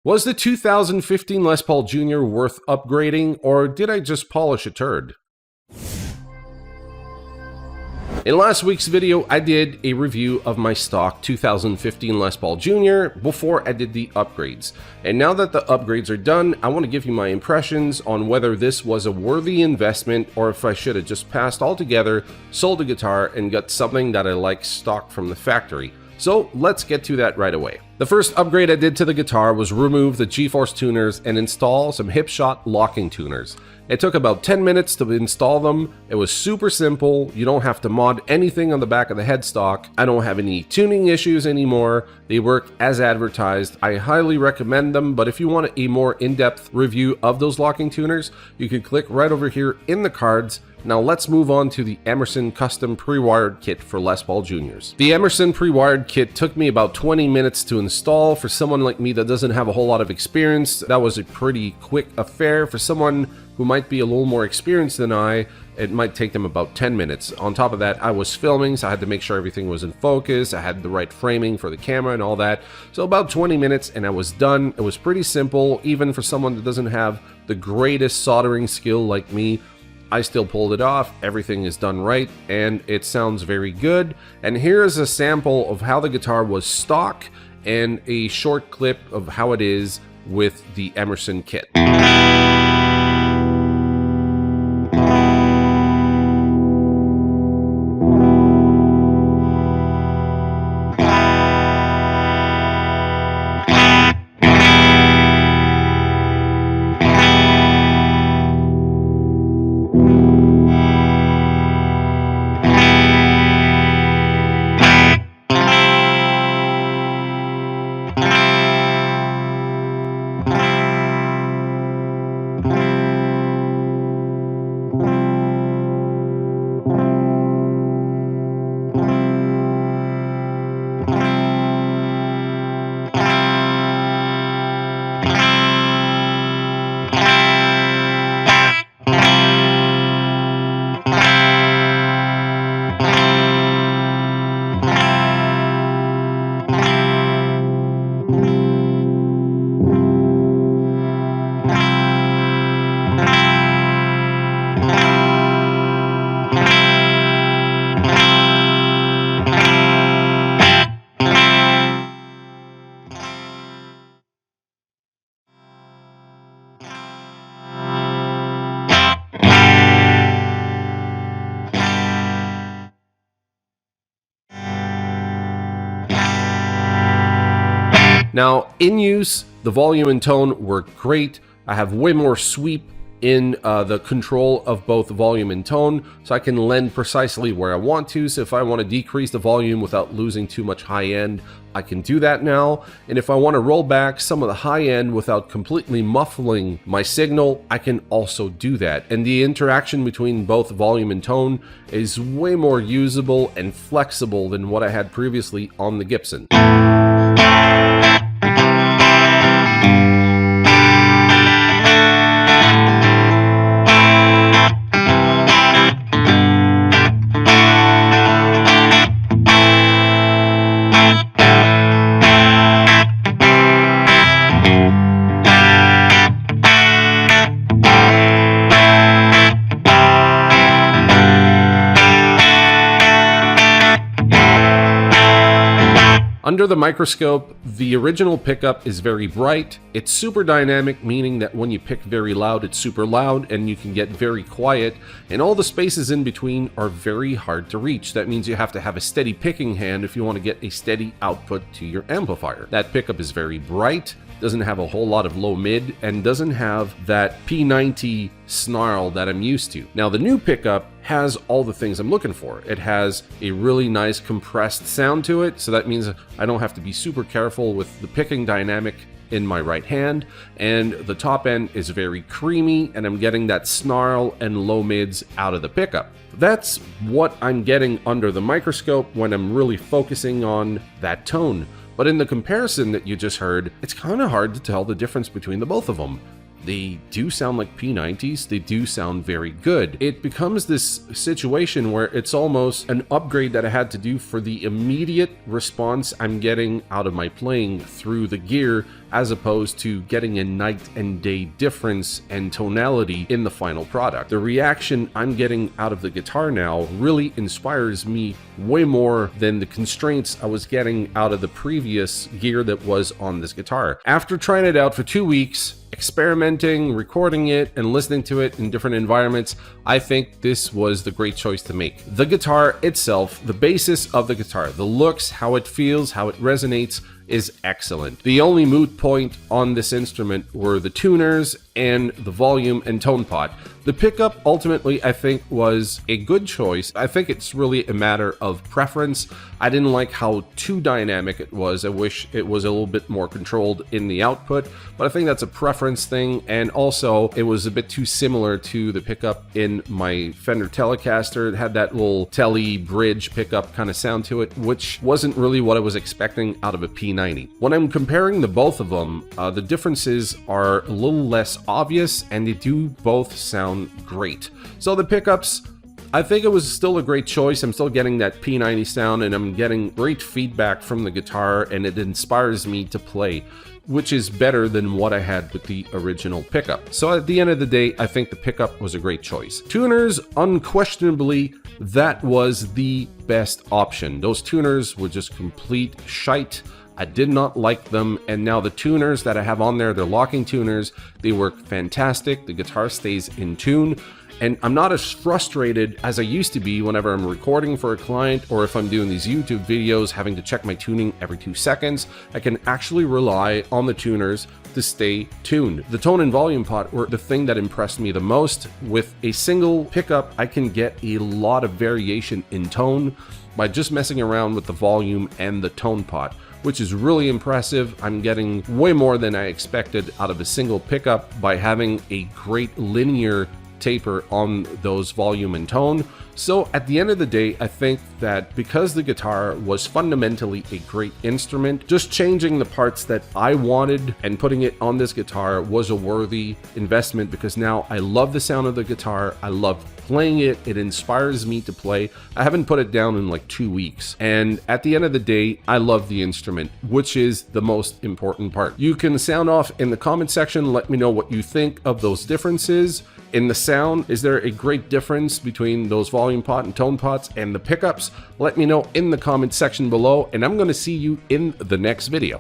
Was the 2015 Les Paul Jr. worth upgrading, or did I just polish a turd? In last week's video, I did a review of my stock 2015 Les Paul Jr. before I did the upgrades. And now that the upgrades are done, I want to give you my impressions on whether this was a worthy investment or if I should have just passed altogether, sold the guitar, and got something that I like stock from the factory. So let's get to that right away. The first upgrade I did to the guitar was remove the G-force tuners and install some Hipshot locking tuners. It took about 10 minutes to install them. It was super simple. You don't have to mod anything on the back of the headstock. I don't have any tuning issues anymore. They work as advertised. I highly recommend them, but if you want a more in-depth review of those locking tuners, you can click right over here in the cards. Now let's move on to the Emerson Custom pre-wired kit for Les Paul Juniors. The Emerson pre-wired kit took me about 20 minutes to install. For someone like me that doesn't have a whole lot of experience, that was a pretty quick affair. For someone who might be a little more experienced than I, it might take them about 10 minutes. On top of that, I was filming, so I had to make sure everything was in focus. I had the right framing for the camera and all that. So about 20 minutes and I was done. It was pretty simple, even for someone that doesn't have the greatest soldering skill like me. I still pulled it off, everything is done right, and it sounds very good. And here's a sample of how the guitar was stock and a short clip of how it is with the Emerson kit. Now, in use, the volume and tone work great. I have way more sweep in the control of both volume and tone, so I can lend precisely where I want to. So if I want to decrease the volume without losing too much high end, I can do that now. And if I want to roll back some of the high end without completely muffling my signal, I can also do that. And the interaction between both volume and tone is way more usable and flexible than what I had previously on the Gibson. Under the microscope, the original pickup is very bright. It's super dynamic, meaning that when you pick very loud, it's super loud, and you can get very quiet, and all the spaces in between are very hard to reach. That means you have to have a steady picking hand if you want to get a steady output to your amplifier. That pickup is very bright, doesn't have a whole lot of low mid, and doesn't have that P90 snarl that I'm used to. Now, the new pickup has all the things I'm looking for. It has a really nice compressed sound to it, so that means I don't have to be super careful with the picking dynamic in my right hand, and the top end is very creamy, and I'm getting that snarl and low mids out of the pickup. That's what I'm getting under the microscope when I'm really focusing on that tone. But in the comparison that you just heard, it's kind of hard to tell the difference between the both of them. They do sound like P90s, they do sound very good. It becomes this situation where it's almost an upgrade that I had to do for the immediate response I'm getting out of my playing through the gear as opposed to getting a night and day difference and tonality in the final product. The reaction I'm getting out of the guitar now really inspires me way more than the constraints I was getting out of the previous gear that was on this guitar. After trying it out for 2 weeks, experimenting, recording it, and listening to it in different environments, I think this was the great choice to make. The guitar itself, the basis of the guitar, the looks, how it feels, how it resonates, is excellent. The only moot point on this instrument were the tuners and the volume and tone pot. The pickup ultimately, I think, was a good choice. I think it's really a matter of preference. I didn't like how too dynamic it was. I wish it was a little bit more controlled in the output, but I think that's a preference thing. And also, it was a bit too similar to the pickup in my Fender Telecaster. It had that little telly bridge pickup kind of sound to it, which wasn't really what I was expecting out of a P90. When I'm comparing the both of them, the differences are a little less obvious, and they do both sound great. So the pickups, I think it was still a great choice. I'm still getting that P90 sound, and I'm getting great feedback from the guitar, and it inspires me to play, which is better than what I had with the original pickup. So at the end of the day, I think the pickup was a great choice. Tuners, unquestionably, that was the best option. Those tuners were just complete shite. I did not like them, and now the tuners that I have on there, they're locking tuners. They work fantastic. The guitar stays in tune, and I'm not as frustrated as I used to be whenever I'm recording for a client, or if I'm doing these YouTube videos having to check my tuning every 2 seconds. I can actually rely on the tuners to stay tuned. The tone and volume pot were the thing that impressed me the most. With a single pickup, I can get a lot of variation in tone by just messing around with the volume and the tone pot, which is really impressive. I'm getting way more than I expected out of a single pickup by having a great linear taper on those volume and tone. So at the end of the day, I think that because the guitar was fundamentally a great instrument, just changing the parts that I wanted and putting it on this guitar was a worthy investment, because now I love the sound of the guitar. I love playing it. It inspires me to play. I haven't put it down in like 2 weeks. And at the end of the day, I love the instrument, which is the most important part. You can sound off in the comment section. Let me know what you think of those differences in the sound. Is there a great difference between those volume pot and tone pots and the pickups? Let me know in the comment section below, and I'm going to see you in the next video.